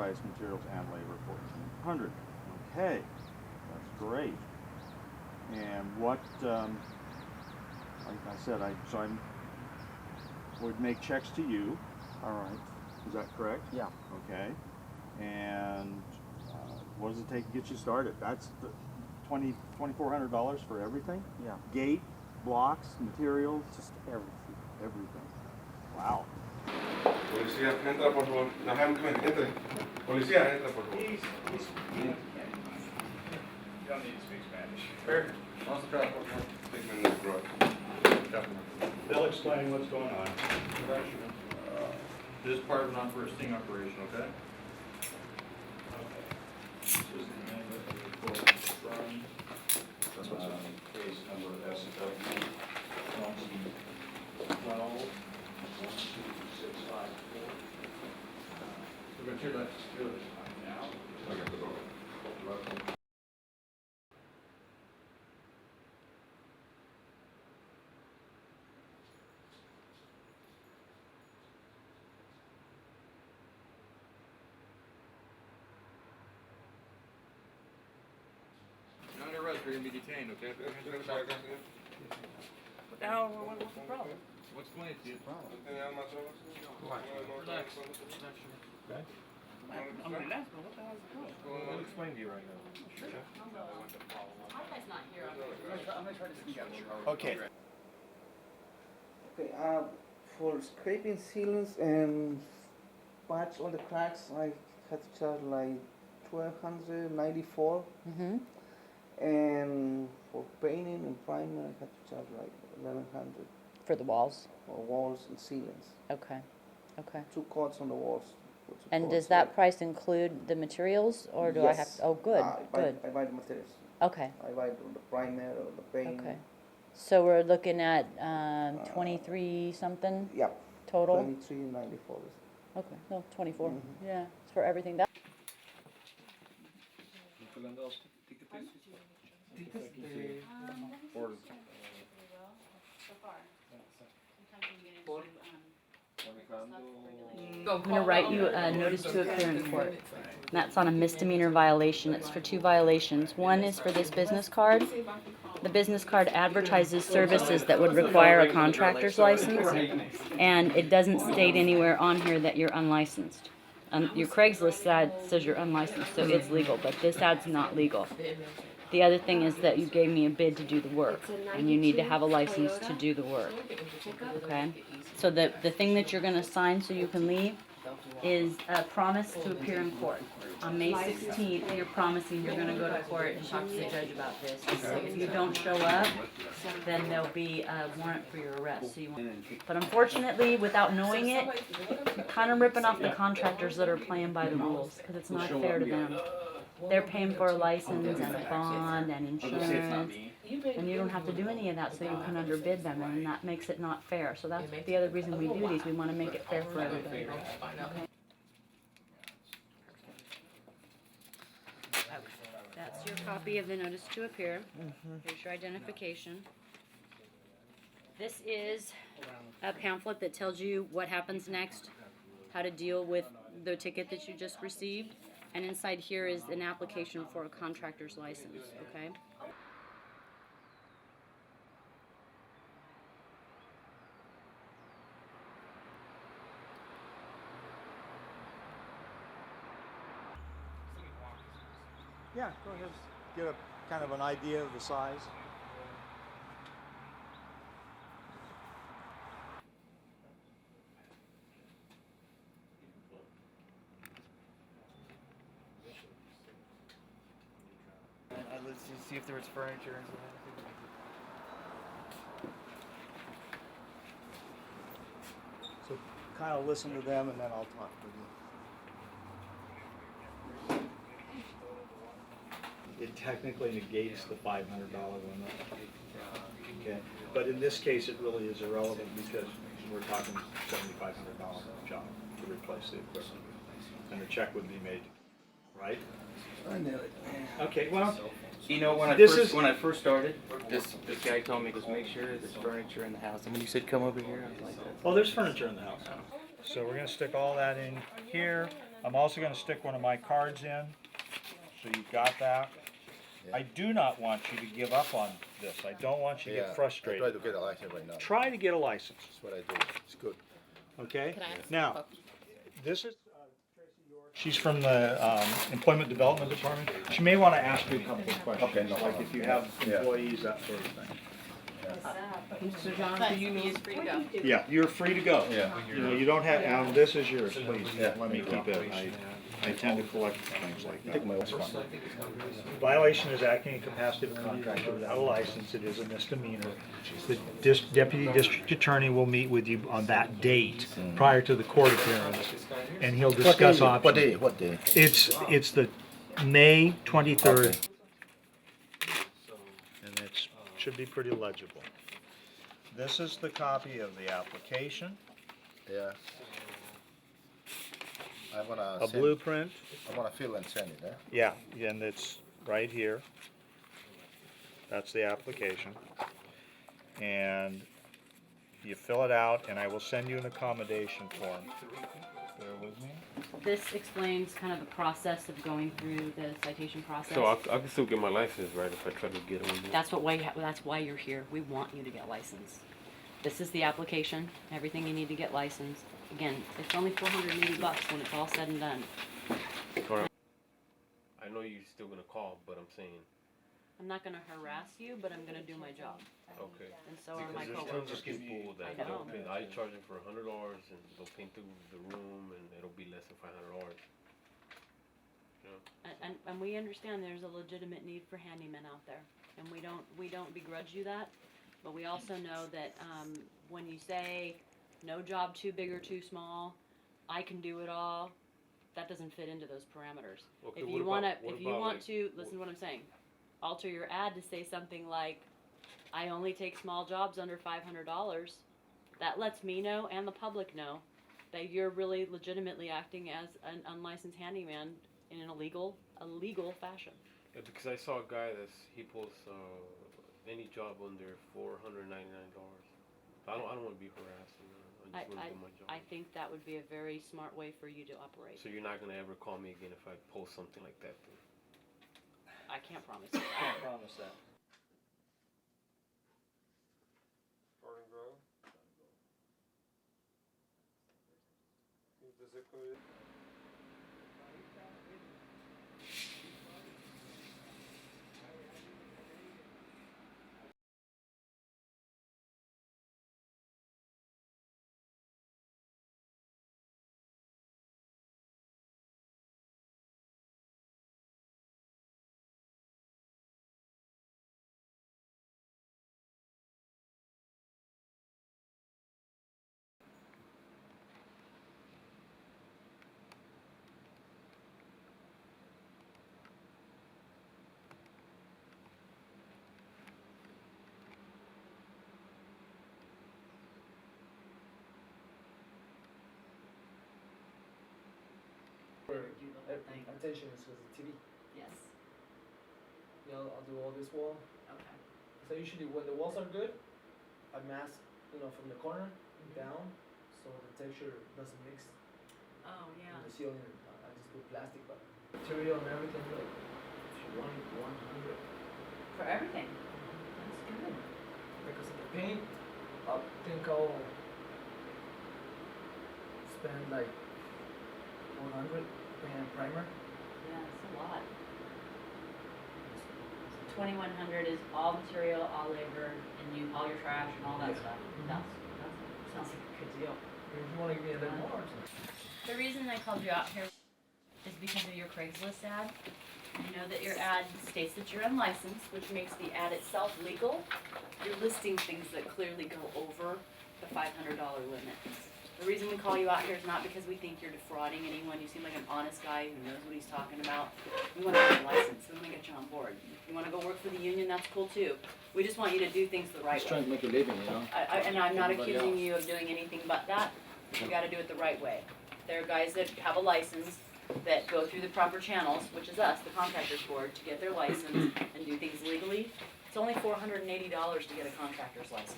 price, materials and labor, $1,400. Okay, that's great. And what, like I said, I would make checks to you. All right, is that correct? Yeah. Okay. And what does it take to get you started? That's the $2,400 for everything? Yeah. Gate, blocks, materials? Just everything. Everything. Wow. Policía, entra por favor. No, entre. Policía, entra por favor. You don't need to speak Spanish. Sure. Vamos a entrar por favor. Take me in the garage. They'll explain what's going on. This is part of an sting operation, okay? This is the name of the report from case number SW 2012-12654. We're going to hear that. Now, Okay, good. You're under arrest, you're going to be detained, okay? ¿Tiene What's the problem? What's going to you? armas solas? Relax. I'm relaxed, but what the hell is the problem? I'll explain to you right now. I'm gonna try to sneak out. Okay. Okay, for scraping sealants and patch all the cracks, I had to charge like $1,294, and for painting and primer, I had to charge like $1,100 For the walls? for walls and ceilings. Okay, okay. 2 coats on the walls. for 2 And coats, does that price include the materials, or do I have Yes. to? Oh, good, I good. buy the materials. Okay, I buy the primer or the paint. okay. So we're looking at 23 something Yeah, total? $23.94. Okay, no, 24. Mhm. Yeah, it's for everything. That I'm going to write you a notice to appear in court. And that's on a misdemeanor violation. It's for 2 violations. One is for this business card. The business card advertises services that would require a contractor's license, and it doesn't state anywhere on here that you're unlicensed. Your Craigslist ad says you're unlicensed, so it's legal, but this ad's not legal. The other thing is that you gave me a bid to do the work, and you need to have a license to do the work. Okay? So the thing that you're going to sign so you can leave is a promise to appear in court. On May 16th, you're promising you're going to go to court and talk to the judge about this. If you don't show up, then there'll be a warrant for your arrest. So but unfortunately, without knowing it, you're kind of ripping off the contractors that are playing by the rules, because it's not fair to them. They're paying for a license and a bond and insurance, and you don't have to do any of that, so you can underbid them, and that makes it not fair. So that's the other reason we do these. We want to make it fair for everybody. Okay. That's your copy of the notice to appear. Here's your identification. This is a pamphlet that tells you what happens next, how to deal with the ticket that you just received, and inside here is an application for a contractor's license, okay? Yeah, go ahead. Get a kind of an idea of the size. Let's see if there was furniture and stuff. So kind of listen to them, and then I'll talk with you. It technically negates the $500 limit. Okay, but in this case, it really is irrelevant because we're talking $7,500 job to replace the equipment, and the check would be made, right? I knew it. Okay, well, You know, when I first started, this guy told me, "Just make sure there's furniture in the house." And when you said come over here, I was like, well, there's furniture in the house. So we're gonna stick all that in here. I'm also gonna stick one of my cards in, so you've got that. I do not want you to give up on this. I don't want you to get frustrated. I try to get a license right now. Try to get a license, That's what I do. It's good. okay? Can I ask- Now, this is Tracy York. She's from the Employment Development Department. She may want to ask you a couple of questions, Okay, no like problem. if you have Yeah. employees, that sort of thing. Mr. John, do you need? Free to go. Yeah, you're free to go. Yeah. You know, you don't have, this is yours, please, Yeah. let me keep it. I tend to collect things like that. Take my own spot. Violation is acting in capacity of a contractor without a license, it is a misdemeanor. The deputy district attorney will meet with you on that date prior to the court appearance, and he'll discuss options. What day? What day? It's the May 23rd. Okay. And it should be pretty legible. This is the copy of the application, Yeah. I'm gonna a send, blueprint. I'm gonna fill and send it, eh? Yeah, and it's right here. That's the application. And you fill it out, and I will send you an accommodation form. Bear with me. This explains kind of the process of going through the citation process. So I can still get my license, right, if I try to get one? That's why you're here. We want you to get licensed. This is the application, everything you need to get licensed. Again, it's only $480 when it's all said and done. I know you're still gonna call, but I'm saying, I'm not gonna harass you, but I'm gonna do my job. okay. And so are my Because there's tons coworkers. of people that I know. they'll pay, I charge them for $100 and they'll paint the room and it'll be less than $500. And we understand there's a legitimate need for handymen out there, and we don't begrudge you that, but we also know that when you say no job too big or too small, I can do it all, that doesn't fit into those parameters. Okay, If what you about- wanna, what if you about, want like, to listen to what I'm saying, alter your ad to say something like, I only take small jobs under $500. That lets me know and the public know that you're really legitimately acting as an unlicensed handyman in a legal fashion. Yeah, because I saw a guy he posts any job under $499. I don't want to be harassed. I just want to do my job. I think that would be a very smart way for you to operate. So you're not gonna ever call me again if I post something like that? Then? I can't promise you. I promise that. Attention is because of TV. Yes. You know, I'll do all this wall. Okay. So usually when the walls are good, I mask, from the corner down, so the texture doesn't mix. Oh, yeah. In the ceiling, I just put plastic, but material and everything, like, if you want it, 100. For everything. That's good. Because of the paint, I think I'll spend like 100 paint and primer. Yeah, that's a lot. 2,100 is all material, all labor, and all your trash and all that Yeah. stuff. That sounds like a good deal. If you want to give me a little more, The reason I called you out here is because of your Craigslist ad. I know that your ad states that you're unlicensed, which makes the ad itself legal. You're listing things that clearly go over the $500 limit. The reason we call you out here is not because we think you're defrauding anyone. You seem like an honest guy who knows what he's talking about. We want to get you licensed. We want to get you on board. If you want to go work for the union, that's cool too. We just want you to do things the right way. Just trying to make a living, you know? And I'm not Everybody accusing else. you of doing anything but that. You gotta do it the right way. There are guys that have a license that go through the proper channels, which is us, the contractors board, to get their license and do things legally. It's only $480 to get a contractor's license.